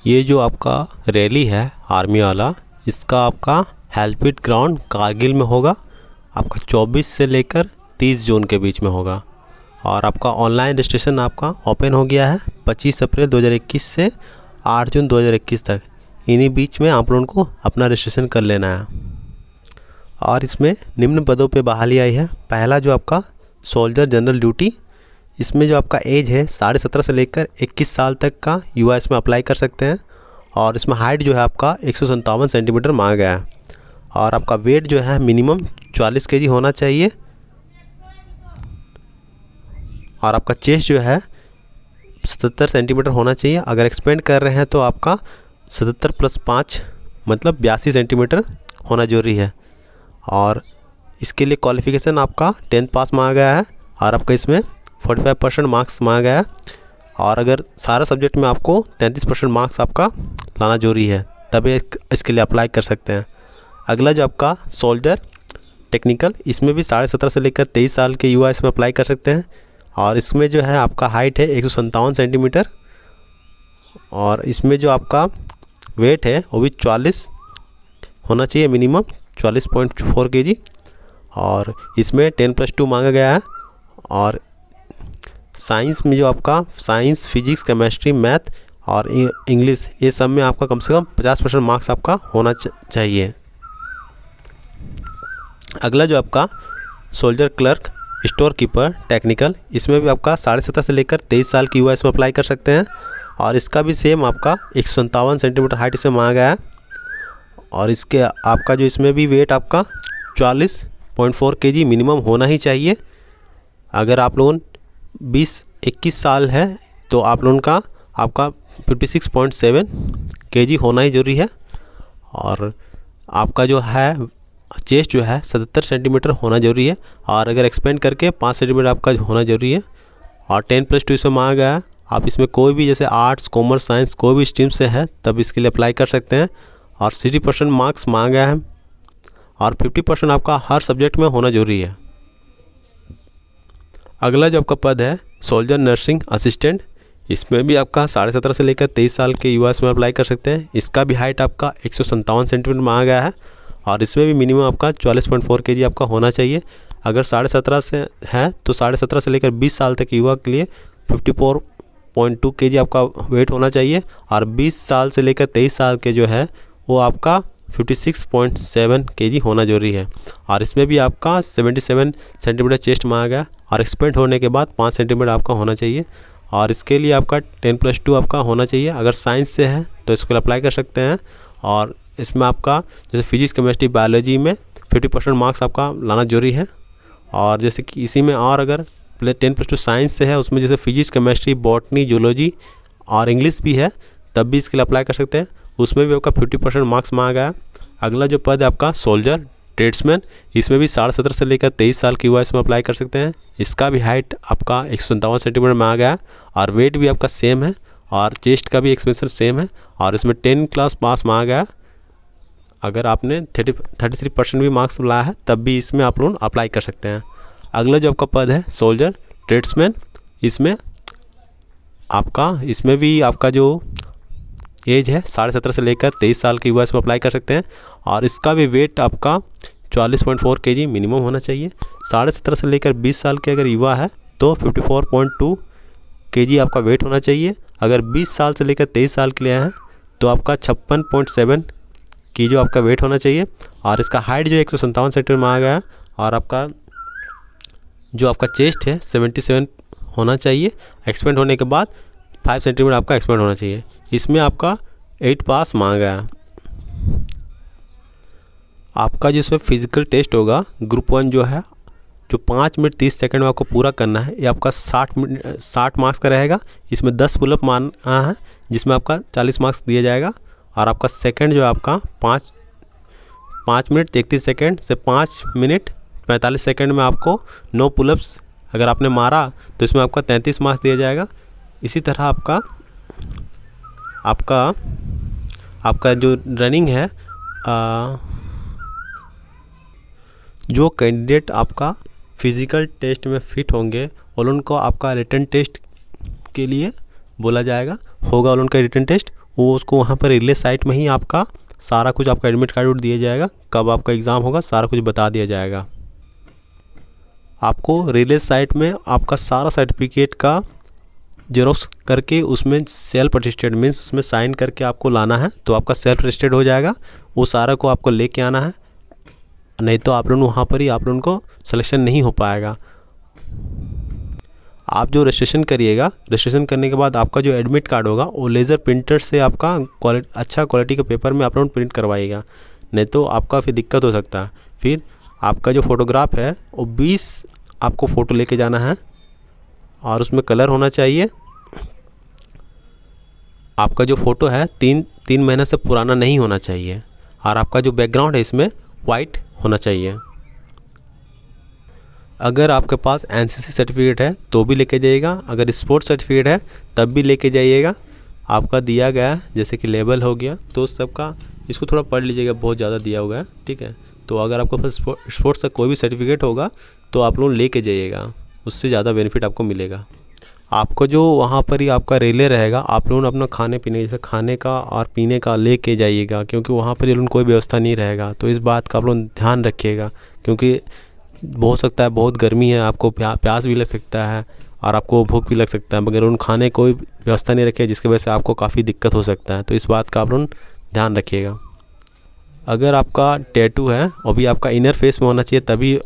ये जो आपका रैली है आर्मी वाला, इसका आपका हेल्पिट ग्राउंड कारगिल में होगा। आपका 24 से लेकर 30 जून के बीच में होगा। और आपका ऑनलाइन रजिस्ट्रेशन आपका ओपन हो गया है 25 अप्रैल 2021 से 8 जून 2021 तक। इन्हीं बीच में आप लोगों को अपना रजिस्ट्रेशन कर लेना है। और इसमें निम्न पदों पे बहाली आई है। पहला जो आपका सोल्जर जनरल ड्यूटी, इसमें जो आपका एज है 17.5 से लेकर 21 साल तक का युवा इसमें अप्लाई कर सकते हैं। और इसमें हाइट जो है आपका 157 सेंटीमीटर मांगा गया है। और आपका वेट जो है मिनिमम 40 केजी होना चाहिए। और आपका चेस्ट जो है 77 सेंटीमीटर होना चाहिए। अगर एक्सपेंड कर रहे हैं तो आपका 77 + 5 मतलब 82 सेंटीमीटर होना जरूरी है। और इसके लिए क्वालिफ़िकेशन आपका 10th पास मांगा गया है। और आपका इसमें 45% मार्क्स मांगा गया है। और अगर सारा सब्जेक्ट में आपको 33% मार्क्स आपका लाना जरूरी है, तभी इसके लिए अप्लाई कर सकते हैं। अगला जो आपका सोल्जर टेक्निकल, इसमें भी 17.5 से लेकर 23 साल के युवा इसमें अप्लाई कर सकते हैं। और इसमें जो है आपका हाइट है 157 सेंटीमीटर। और इसमें जो आपका वेट है वो भी 40 होना चाहिए, मिनिमम 40.4 केजी। और इसमें 10+2 मांगा गया है। और साइंस में जो आपका साइंस, फिजिक्स, केमिस्ट्री, मैथ और इंग्लिश, ये सब में आपका कम से कम 50% मार्क्स आपका होना चाहिए। अगला जो आपका soldier clerk store keeper technical, इसमें भी आपका 17.5 से लेकर 23 साल की युवा इसमें अप्लाई कर सकते हैं। और इसका भी सेम आपका 157 सेंटीमीटर हाइट इसमें मांगा गया है। और इसके आपका जो इसमें भी वेट आपका 40.4 केजी मिनिमम होना ही चाहिए। अगर आप लोगों 20-21 साल है तो आप लोगों का आपका 56.7 केजी होना ही जरूरी है। और आपका जो है चेस्ट जो है 77 सेंटीमीटर होना जरूरी है। और अगर एक्सपेंड करके 5 सेंटीमीटर आपका होना जरूरी है। और 10+2 इसमें मांगा गया है। आप इसमें कोई भी जैसे आर्ट्स, कॉमर्स, साइंस कोई भी स्ट्रीम से है तब इसके लिए अप्लाई कर सकते हैं। और 60% मार्क्स मांगा गया है। और 50% आपका हर सब्जेक्ट में होना जरूरी है। अगला जो आपका पद है सोल्जर नर्सिंग असिस्टेंट, इसमें भी आपका 17.5 से लेकर 23 साल के युवा इसमें अप्लाई कर सकते हैं। इसका भी हाइट आपका 157 सेंटीमीटर मांगा गया है। और इसमें भी मिनिमम आपका 40.4 केजी आपका होना चाहिए। अगर 17.5 से है तो 17.5 से लेकर 20 साल तक युवा के लिए 54.2 केजी आपका वेट होना चाहिए। और 20 साल से लेकर 23 साल के जो है वो आपका 56.7 केजी होना जरूरी है। और इसमें भी आपका 77 सेंटीमीटर चेस्ट मांगा गया। और एक्सपेंड होने के बाद 5 सेंटीमीटर आपका होना चाहिए। और इसके लिए आपका 10+2 आपका होना चाहिए। अगर साइंस से है तो इसको अप्लाई कर सकते हैं। और इसमें आपका जैसे फिजिक्स, केमिस्ट्री, बायोलॉजी में 50% मार्क्स आपका लाना जरूरी है। और जैसे कि इसी में और अगर 10+2 साइंस से है, उसमें जैसे फिजिक्स, केमिस्ट्री, बॉटनी, जूलॉजी और इंग्लिश भी है, तब भी इसके लिए अप्लाई कर सकते हैं। उसमें भी आपका 50% मार्क्स मांगा गया है। अगला जो पद है आपका सोल्जर ट्रेड्समैन, इसमें भी 17.5 से लेकर 23 साल की युवा इसमें अप्लाई कर सकते हैं। इसका भी हाइट आपका 157 सेंटीमीटर में आ गया है। और वेट भी आपका सेम है। और चेस्ट का भी एक्सपेंशन सेम है। और इसमें 10 क्लास पास मांगा गया। अगर आपने 33% भी मार्क्स लाया है तब भी इसमें आप लोग अप्लाई कर सकते हैं। अगला जो आपका पद है सोल्जर ट्रेड्समैन, इसमें भी आपका जो एज है 17.5 से लेकर 23 साल की युवा इसमें अप्लाई कर सकते हैं। और इसका भी वेट आपका 40.4 केजी मिनिमम होना चाहिए। 17.5 से लेकर 20 साल के अगर युवा है तो 54.2 केजी आपका वेट होना चाहिए। अगर 20 साल से लेकर 23 साल के लिए है तो आपका 56.7 की जो आपका वेट होना चाहिए। और इसका हाइट जो 157 सेंटीमीटर में आ गया है। और आपका जो आपका चेस्ट है 77 होना चाहिए। एक्सपेंड होने के बाद 5 सेंटीमीटर आपका एक्सपेंड होना चाहिए। इसमें आपका 8 पास मांगा है। आपका जिसमें फिजिकल टेस्ट होगा ग्रुप 1 जो है, जो 5 मिनट 30 सेकंड में आपको पूरा करना है, ये आपका 60 मार्क्स का रहेगा। इसमें 10 पुलअप मारना है जिसमें आपका 40 मार्क्स दिया जाएगा। और आपका सेकंड जो आपका 5 मिनट 33 सेकंड से 5 मिनट 45 सेकंड में आपको 9 पुलअप्स अगर आपने मारा तो इसमें आपका 33 मार्क्स दिया जाएगा। इसी तरह आपका जो रनिंग है, जो कैंडिडेट आपका फिज़िकल टेस्ट में फिट होंगे और उनको आपका रिटन टेस्ट के लिए बोला जाएगा, होगा और उनका रिटन टेस्ट, वो उसको वहाँ पर रिलीज साइट में ही आपका सारा कुछ आपका एडमिट कार्ड दिया जाएगा, कब आपका एग्ज़ाम होगा सारा कुछ बता दिया जाएगा। आपको रिलीज साइट में आपका सारा सर्टिफिकेट का जेरोक्स करके उसमें सेल्फ अटेस्टेड मीन्स उसमें साइन करके आपको लाना है, तो आपका सेल्फ अटेस्टेड हो जाएगा। वो सारा को आपको लेके आना है, नहीं तो आप लोग वहाँ पर ही आप लोगों को सिलेक्शन नहीं हो पाएगा। आप जो रजिस्ट्रेशन करिएगा, रजिस्ट्रेशन करने के बाद आपका जो एडमिट कार्ड होगा वो लेज़र प्रिंटर से आपका अच्छा क्वालिटी के पेपर में आप लोग प्रिंट करवाइएगा, नहीं तो आपका फिर दिक्कत हो सकता है। फिर आपका जो फ़ोटोग्राफ है वो 20 आपको फ़ोटो लेके जाना है और उसमें कलर होना चाहिए। आपका जो फ़ोटो है 3 महीने से पुराना नहीं होना चाहिए और आपका जो बैकग्राउंड है इसमें वाइट होना चाहिए। अगर आपके पास एनसीसी सर्टिफिकेट है तो भी लेके जाइएगा, अगर स्पोर्ट्स सर्टिफिकेट है तब भी लेके जाइएगा। आपका दिया गया जैसे कि लेवल हो गया तो सबका इसको थोड़ा पढ़ लीजिएगा, बहुत ज़्यादा दिया हुआ है, ठीक है। तो अगर आपके पास स्पोर्ट्स का कोई भी सर्टिफिकेट होगा तो आप लोग लेके जाइएगा, उससे ज़्यादा बेनिफिट आपको मिलेगा। आपको जो वहाँ पर ही आपका रिले रहेगा, आप लोग अपना खाने पीने जैसे खाने का और पीने का लेके जाइएगा, क्योंकि वहाँ पर लोग कोई व्यवस्था नहीं रहेगा। तो इस बात का आप लोग ध्यान रखिएगा, क्योंकि हो सकता है बहुत गर्मी है, आपको प्यास भी लग सकता है और आपको भूख भी लग सकता है, मगर उन खाने कोई व्यवस्था नहीं रखे जिसकी वजह से आपको काफ़ी दिक्कत हो सकता है। तो इस बात का आप लोग ध्यान रखिएगा। अगर आपका टैटू है वो भी आपका इनर फेस में होना चाहिए, तभी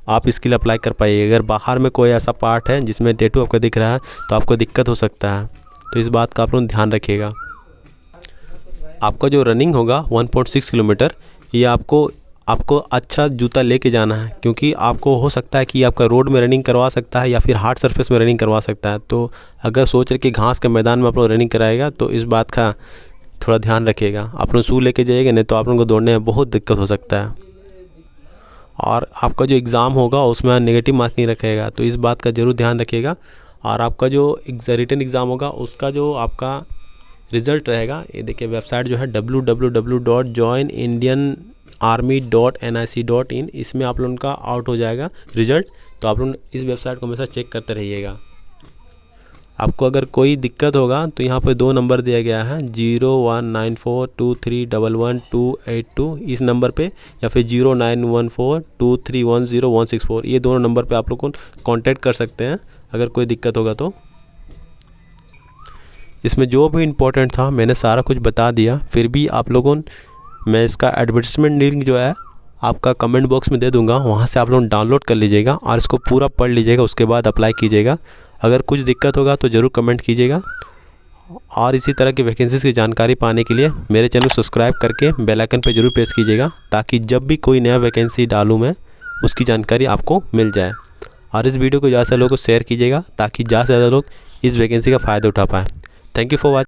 आप इसके लिए अप्लाई कर पाइए। अगर बाहर में कोई ऐसा पार्ट है जिसमें टैटू आपको दिख रहा है तो आपको दिक्कत हो सकता है। तो इस बात का आप लोग ध्यान रखिएगा। आपका जो रनिंग होगा 1.6 किलोमीटर, ये आपको अच्छा जूता लेके जाना है, क्योंकि आपको हो सकता है कि आपका रोड में रनिंग करवा सकता है या फिर हार्ड सरफेस में रनिंग करवा सकता है। तो अगर सोच रहे कि घास के मैदान में आप लोग रनिंग कराएगा तो इस बात का थोड़ा ध्यान रखिएगा। आप लोग शू लेके जाइएगा, नहीं तो आप लोगों को दौड़ने में बहुत दिक्कत हो सकता है। और आपका जो एग्ज़ाम होगा उसमें नेगेटिव मार्क नहीं रखेगा, तो इस बात का ज़रूर ध्यान रखिएगा। और आपका जो रिटन एग्ज़ाम होगा उसका जो आपका रिज़ल्ट रहेगा, ये देखिए वेबसाइट जो है www.joinindianarmy.nic.in, इसमें आप लोगों का आउट हो जाएगा रिज़ल्ट। तो आप लोग इस वेबसाइट को हमेशा चेक करते रहिएगा। आपको अगर कोई दिक्कत होगा तो यहाँ पर 2 नंबर दिया गया है, 019423111282 इस नंबर पे, या फिर 091423100164, ये दोनों नंबर पे आप लोग को कांटेक्ट कर सकते हैं अगर कोई दिक्कत होगा तो। इसमें जो भी इम्पोर्टेंट था मैंने सारा कुछ बता दिया, फिर भी आप लोगों मैं इसका एडवर्टाइजमेंट लिंक जो है आपका कमेंट बॉक्स में दे दूंगा, वहाँ से आप लोग डाउनलोड कर लीजिएगा और इसको पूरा पढ़ लीजिएगा, उसके बाद अप्लाई कीजिएगा। अगर कुछ दिक्कत होगा तो ज़रूर कमेंट कीजिएगा। और इसी तरह की वैकेंसीज़ की जानकारी पाने के लिए मेरे चैनल सब्सक्राइब करके बेल आइकन पर ज़रूर प्रेस कीजिएगा, ताकि जब भी कोई नया वैकेंसी डालूँ मैं उसकी जानकारी आपको मिल जाए। और इस वीडियो को ज़्यादा से लोगों को शेयर कीजिएगा, ताकि ज़्यादा से ज़्यादा लोग इस वैकेंसी का फ़ायदा उठा पाएँ। Thank you for watching.